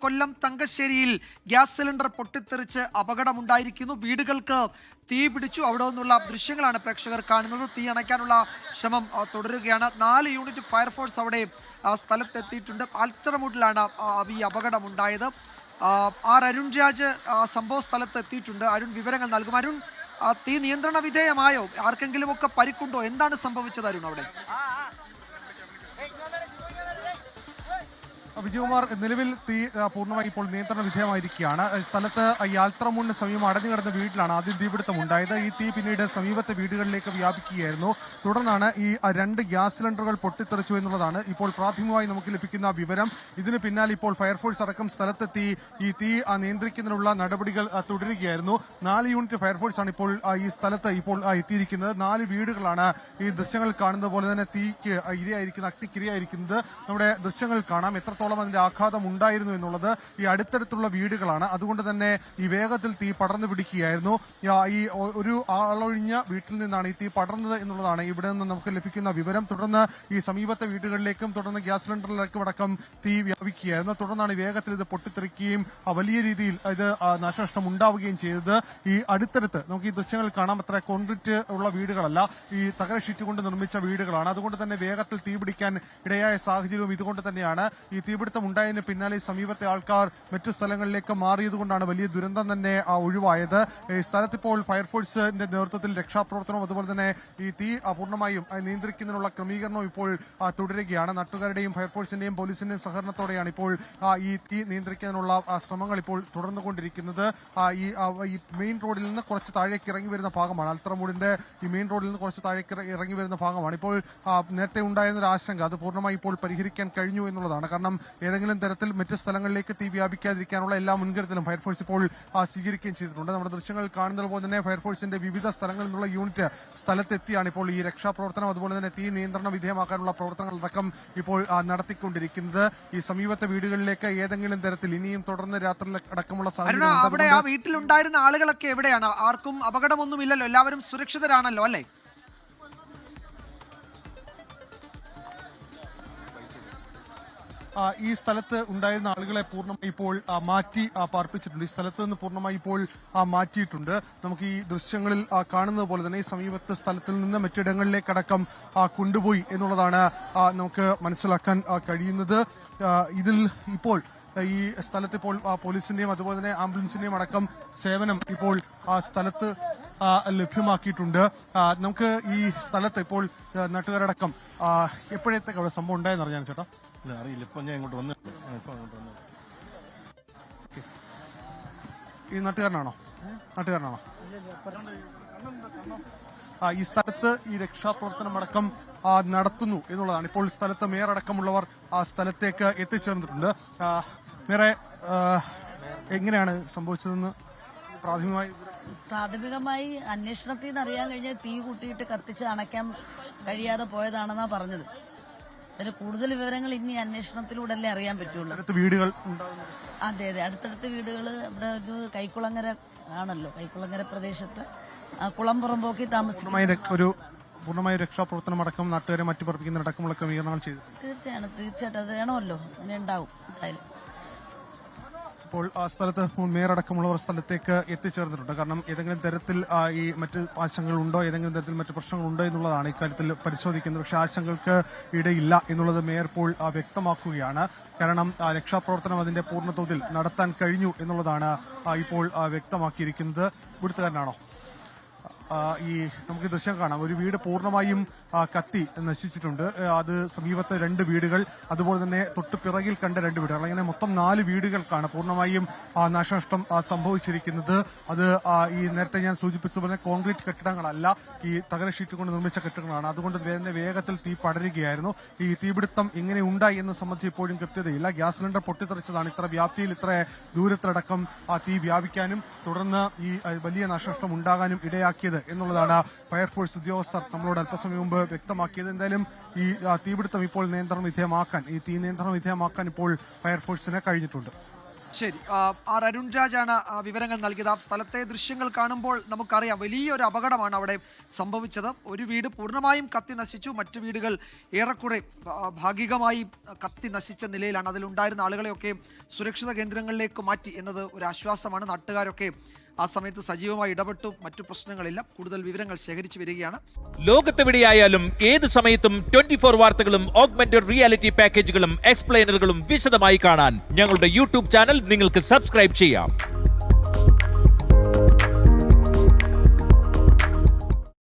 കൊല്ലം തങ്കശ്ശേരിയിൽ gas cylinder പൊട്ടിത്തെറിച്ച് അപകടമുണ്ടായിരിക്കുന്നു. വീടുകൾക്ക് തീ പിടിച്ചു. അവിടെ നിന്നുള്ള ദൃശ്യങ്ങളാണ് പ്രേക്ഷകർ കാണുന്നത്. തീ അണയ്ക്കാനുള്ള ശ്രമം തുടരുകയാണ്. 4 യൂണിറ്റ് ഫയർഫോഴ്സ് അവിടെ സ്ഥലത്തെത്തിയിട്ടുണ്ട്. ആൽത്തറമൂട്ടിലാണ് ഈ അപകടമുണ്ടായത്. അരുൺ രാജ് സംഭവ സ്ഥലത്ത് എത്തിയിട്ടുണ്ട്. അരുൺ വിവരങ്ങൾ നൽകും. അരുൺ, തീ നിയന്ത്രണ വിധേയമായോ? ആർക്കെങ്കിലും ഒക്കെ പരിക്കുണ്ടോ? എന്താണ് സംഭവിച്ചത് അരുൺ അവിടെ? വിജയകുമാർ, നിലവിൽ തീ പൂർണ്ണമായി ഇപ്പോൾ നിയന്ത്രണ വിധേയമായിരിക്കുകയാണ്. സ്ഥലത്ത് യാത്രമുണ്ടിന് സമീപം അടഞ്ഞു കിടന്ന വീട്ടിലാണ് ആദ്യം തീപിടുത്തം ഉണ്ടായത്. ഈ തീ പിന്നീട് സമീപത്തെ വീടുകളിലേക്ക് വ്യാപിക്കുകയായിരുന്നു. തുടർന്നാണ് ഈ 2 ഗ്യാസ് സിലിണ്ടറുകൾ പൊട്ടിത്തെറിച്ചു എന്നുള്ളതാണ് ഇപ്പോൾ പ്രാഥമികമായി നമുക്ക് ലഭിക്കുന്ന വിവരം. ഇതിന് പിന്നാലെ ഇപ്പോൾ ഫയർഫോഴ്സ് അടക്കം സ്ഥലത്തെത്തി ഈ തീ നിയന്ത്രിക്കുന്നതിനുള്ള നടപടികൾ തുടരുകയായിരുന്നു. 4 യൂണിറ്റ് ഫയർഫോഴ്സ് ആണ് ഇപ്പോൾ ഈ സ്ഥലത്ത് ഇപ്പോൾ എത്തിയിരിക്കുന്നത്. 4 വീടുകളാണ് ഈ ദൃശ്യങ്ങൾ കാണുന്നത് പോലെ തന്നെ തീക്ക് അഗ്നിക്കിരയായിരിക്കുന്നത് നമ്മുടെ ദൃശ്യങ്ങൾ കാണാം. എത്രത്തോളം അതിന്റെ ആഘാതം ഉണ്ടായിരുന്നു എന്നുള്ളത് ഈ അടുത്തടുത്തുള്ള വീടുകളാണ്. അതുകൊണ്ട് തന്നെ ഈ വേഗത്തിൽ തീ പടർന്നു പിടിക്കുകയായിരുന്നു. ഈ ഒരു ആളൊഴിഞ്ഞ വീട്ടിൽ നിന്നാണ് ഈ തീ പടർന്നത് എന്നുള്ളതാണ് ഇവിടെ നിന്ന് നമുക്ക് ലഭിക്കുന്ന വിവരം. തുടർന്ന് ഈ സമീപത്തെ വീടുകളിലേക്കും തുടർന്ന് ഗ്യാസ് സിലിണ്ടറിലേക്കും അടക്കം തീ വ്യാപിക്കുകയായിരുന്നു. തുടർന്നാണ് വേഗത്തിൽ ഇത് പൊട്ടിത്തെറിക്കുകയും വലിയ രീതിയിൽ ഇത് നാശനഷ്ടം ഉണ്ടാവുകയും ചെയ്തത്. ഈ അടുത്തടുത്ത് നമുക്ക് ഈ ദൃശ്യങ്ങൾ കാണാം. അത്ര കോൺക്രീറ്റ് ഉള്ള വീടുകളല്ല, ഈ തകര ഷീറ്റ് കൊണ്ട് നിർമ്മിച്ച വീടുകളാണ്. അതുകൊണ്ട് തന്നെ വേഗത്തിൽ തീ പിടിക്കാൻ ഇടയായ സാഹചര്യവും ഇതുകൊണ്ട് തന്നെയാണ്. ഈ തീപിടുത്തം ഉണ്ടായതിന് പിന്നാലെ സമീപത്തെ ആൾക്കാർ മറ്റു സ്ഥലങ്ങളിലേക്ക് മാറിയതുകൊണ്ടാണ് വലിയ ദുരന്തം തന്നെ ഒഴിവായത്. ഈ സ്ഥലത്തിപ്പോൾ ഫയർഫോഴ്സിന്റെ നേതൃത്വത്തിൽ രക്ഷാപ്രവർത്തനവും അതുപോലെ തന്നെ ഈ തീ പൂർണ്ണമായും നിയന്ത്രിക്കുന്നതിനുള്ള ക്രമീകരണവും ഇപ്പോൾ തുടരുകയാണ്. നാട്ടുകാരുടെയും ഫയർഫോഴ്സിന്റെയും പോലീസിന്റെയും സഹകരണത്തോടെയാണ് ഇപ്പോൾ ഈ തീ നിയന്ത്രിക്കുന്നതിനുള്ള ശ്രമങ്ങൾ ഇപ്പോൾ തുടർന്നുകൊണ്ടിരിക്കുന്നത്. ഈ മെയിൻ റോഡിൽ നിന്ന് കുറച്ച് താഴേക്ക് ഇറങ്ങി വരുന്ന ഭാഗമാണ്, അൽത്തറമൂടിന്റെ ഈ മെയിൻ റോഡിൽ നിന്ന് കുറച്ച് താഴേക്ക് ഇറങ്ങി വരുന്ന ഭാഗമാണ്. ഇപ്പോൾ നേരത്തെ ഉണ്ടായിരുന്ന ഒരു ആശങ്ക അത് പൂർണ്ണമായി ഇപ്പോൾ പരിഹരിക്കാൻ കഴിഞ്ഞു എന്നുള്ളതാണ്. കാരണം ഏതെങ്കിലും തരത്തിൽ മറ്റ് സ്ഥലങ്ങളിലേക്ക് തീ വ്യാപിക്കാതിരിക്കാനുള്ള എല്ലാ മുൻകരുതലും ഫയർഫോഴ്സ് ഇപ്പോൾ സ്വീകരിക്കുകയും ചെയ്തിട്ടുണ്ട്. നമ്മുടെ ദൃശ്യങ്ങൾ കാണുന്നത് പോലെ തന്നെ ഫയർഫോഴ്സിന്റെ വിവിധ സ്ഥലങ്ങളിൽ നിന്നുള്ള യൂണിറ്റ് സ്ഥലത്തെത്തിയാണ് ഇപ്പോൾ ഈ രക്ഷാപ്രവർത്തനം അതുപോലെ തന്നെ തീ നിയന്ത്രണ വിധേയമാക്കാനുള്ള പ്രവർത്തനങ്ങളടക്കം ഇപ്പോൾ നടത്തിക്കൊണ്ടിരിക്കുന്നത്. ഈ സമീപത്തെ വീടുകളിലേക്ക് ഏതെങ്കിലും തരത്തിൽ ഇനിയും തുടർന്ന് രാത്രി അടക്കമുള്ള സാഹചര്യം അവിടെ ആ വീട്ടിലുണ്ടായിരുന്ന ആളുകളൊക്കെ എവിടെയാണ്? ആർക്കും അപകടമൊന്നുമില്ലല്ലോ, എല്ലാവരും സുരക്ഷിതരാണല്ലോ അല്ലേ? ഈ സ്ഥലത്ത് ഉണ്ടായിരുന്ന ആളുകളെ പൂർണ്ണമായി ഇപ്പോൾ മാറ്റി പാർപ്പിച്ചിട്ടുണ്ട്. ഈ സ്ഥലത്ത് നിന്ന് പൂർണ്ണമായി ഇപ്പോൾ മാറ്റിയിട്ടുണ്ട്. നമുക്ക് ഈ ദൃശ്യങ്ങളിൽ കാണുന്നത് പോലെ തന്നെ ഈ സമീപത്തെ സ്ഥലത്തിൽ നിന്ന് മറ്റിടങ്ങളിലേക്കടക്കം കൊണ്ടുപോയി എന്നുള്ളതാണ് നമുക്ക് മനസ്സിലാക്കാൻ കഴിയുന്നത്. ഇതിൽ ഇപ്പോൾ ഈ സ്ഥലത്ത് ഇപ്പോൾ പോലീസിന്റെയും അതുപോലെ തന്നെ ആംബുലൻസിന്റെയും അടക്കം സേവനം ഇപ്പോൾ സ്ഥലത്ത് ലഭ്യമാക്കിയിട്ടുണ്ട്. നമുക്ക് ഈ സ്ഥലത്ത് ഇപ്പോൾ നാട്ടുകാരടക്കം എപ്പോഴത്തേക്ക് അവിടെ സംഭവം ഉണ്ടായെന്ന് അറിയാൻ ചേട്ടാ? അറിയില്ല, ഇപ്പൊ ഞാൻ ഇങ്ങോട്ട് വന്നു. ഈ നാട്ടുകാരനാണോ? ഈ സ്ഥലത്ത് ഈ രക്ഷാപ്രവർത്തനം അടക്കം നടത്തുന്നു എന്നുള്ളതാണ്. ഇപ്പോൾ സ്ഥലത്ത് മേയർ അടക്കമുള്ളവർ ആ സ്ഥലത്തേക്ക് എത്തിച്ചേർന്നിട്ടുണ്ട്. മേയറെ, എങ്ങനെയാണ് സംഭവിച്ചതെന്ന് പ്രാഥമികമായി അന്വേഷണത്തിൽ നിന്ന് അറിയാൻ കഴിഞ്ഞ തീ കൂട്ടിയിട്ട് കത്തിച്ച് അണയ്ക്കാൻ കഴിയാതെ പോയതാണെന്നാ പറഞ്ഞത്. അതിന് കൂടുതൽ വിവരങ്ങൾ ഇനി അന്വേഷണത്തിലൂടെ അല്ലേ അറിയാൻ പറ്റുള്ളൂ. വീടുകൾ അതെ, അടുത്തടുത്ത് വീടുകൾ ഇവിടെ ഒരു കൈക്കുളങ്ങര ആണല്ലോ, കൈക്കുളങ്ങര പ്രദേശത്ത് കുളംപുറമ്പോക്കി താമസിക്കുന്ന ഒരു പൂർണ്ണമായ രക്ഷാപ്രവർത്തനം അടക്കം നാട്ടുകാരെ മാറ്റിപ്പറപ്പിക്കുന്ന അടക്കമുള്ള ക്രമീകരണങ്ങൾ ചെയ്തു. തീർച്ചയായിട്ടും അത് വേണമല്ലോ, അങ്ങനെ ഉണ്ടാവും എന്തായാലും. ഇപ്പോൾ ആ സ്ഥലത്ത് മേയർ അടക്കമുള്ളവർ സ്ഥലത്തേക്ക് എത്തിച്ചേർന്നിട്ടുണ്ട്. കാരണം ഏതെങ്കിലും തരത്തിൽ ഈ മറ്റ് ആശങ്കകളുണ്ടോ, ഏതെങ്കിലും തരത്തിൽ മറ്റ് പ്രശ്നങ്ങളുണ്ടോ എന്നുള്ളതാണ് ഇക്കാര്യത്തിൽ പരിശോധിക്കുന്നത്. പക്ഷേ ആശങ്കകൾക്ക് ഇടയില്ല എന്നുള്ളത് മേയർ ഇപ്പോൾ വ്യക്തമാക്കുകയാണ്. കാരണം രക്ഷാപ്രവർത്തനം അതിന്റെ പൂർണ്ണതോതിൽ നടത്താൻ കഴിഞ്ഞു എന്നുള്ളതാണ് ഇപ്പോൾ വ്യക്തമാക്കിയിരിക്കുന്നത്. ഇവിടുത്തുകാരനാണോ? ഈ നമുക്ക് ദൃശ്യം കാണാം. ഒരു വീട് പൂർണ്ണമായും കത്തി നശിച്ചിട്ടുണ്ട്. അത് സമീപത്തെ 2 വീടുകൾ, അതുപോലെ തന്നെ തൊട്ട് പിറകിൽ കണ്ട 2 വീടുകൾ, അങ്ങനെ മൊത്തം 4 വീടുകൾക്കാണ് പൂർണ്ണമായും നാശനഷ്ടം സംഭവിച്ചിരിക്കുന്നത്. അത് ഈ നേരത്തെ ഞാൻ സൂചിപ്പിച്ചതുപോലെ കോൺക്രീറ്റ് കെട്ടിടങ്ങളല്ല, ഈ തകര ഷീറ്റ് കൊണ്ട് നിർമ്മിച്ച കെട്ടിടങ്ങളാണ്. അതുകൊണ്ട് തന്നെ വേഗത്തിൽ തീ പടരുകയായിരുന്നു. ഈ തീപിടുത്തം എങ്ങനെ ഉണ്ടായി എന്ന് സംബന്ധിച്ച് ഇപ്പോഴും കൃത്യതയില്ല. ഗ്യാസ് സിലിണ്ടർ പൊട്ടിത്തെറിച്ചതാണ് ഇത്ര വ്യാപ്തിയിൽ ഇത്ര ദൂരത്തിലടക്കം തീ വ്യാപിക്കാനും തുടർന്ന് ഈ വലിയ നാശനഷ്ടം ഉണ്ടാകാനും ഇടയാക്കിയത് എന്നുള്ളതാണ് ഫയർഫോഴ്സ് ഉദ്യോഗസ്ഥർ നമ്മളോട് അല്പസമയം മുമ്പ് വ്യക്തമാക്കിയത്. എന്തായാലും ഈ തീപിടുത്തം ഇപ്പോൾ തീ നിയന്ത്രണ വിധേയമാക്കാൻ ഇപ്പോൾ ഫയർഫോഴ്സിന് കഴിഞ്ഞിട്ടുണ്ട്. ശരി, ആർ അരുൺരാജാണ് വിവരങ്ങൾ നൽകിയത്. ആ സ്ഥലത്തെ ദൃശ്യങ്ങൾ കാണുമ്പോൾ നമുക്കറിയാം വലിയൊരു അപകടമാണ് അവിടെ സംഭവിച്ചത്. ഒരു വീട് പൂർണ്ണമായും കത്തി നശിച്ചു, മറ്റു വീടുകൾ ഏറെക്കുറെ ഭാഗികമായി കത്തി നശിച്ച നിലയിലാണ്. അതിലുണ്ടായിരുന്ന ആളുകളെയൊക്കെ സുരക്ഷിത കേന്ദ്രങ്ങളിലേക്ക് മാറ്റി എന്നത് ഒരു ആശ്വാസമാണ്. നാട്ടുകാരൊക്കെ ആ സമയത്ത് സജീവമായി ഇടപെട്ടു. മറ്റു പ്രശ്നങ്ങളില്ല. കൂടുതൽ വിവരങ്ങൾ ശേഖരിച്ചു വരികയാണ്. ലോകത്തെവിടെയായാലും ഏത് സമയത്തും 24 വാർത്തകളും ഓഗ്മെന്റഡ് റിയാലിറ്റി പാക്കേജുകളും എക്സ്പ്ലെയിനറുകളും വിശദമായി കാണാൻ ഞങ്ങളുടെ യൂട്യൂബ് ചാനൽ നിങ്ങൾക്ക് സബ്സ്ക്രൈബ് ചെയ്യാം.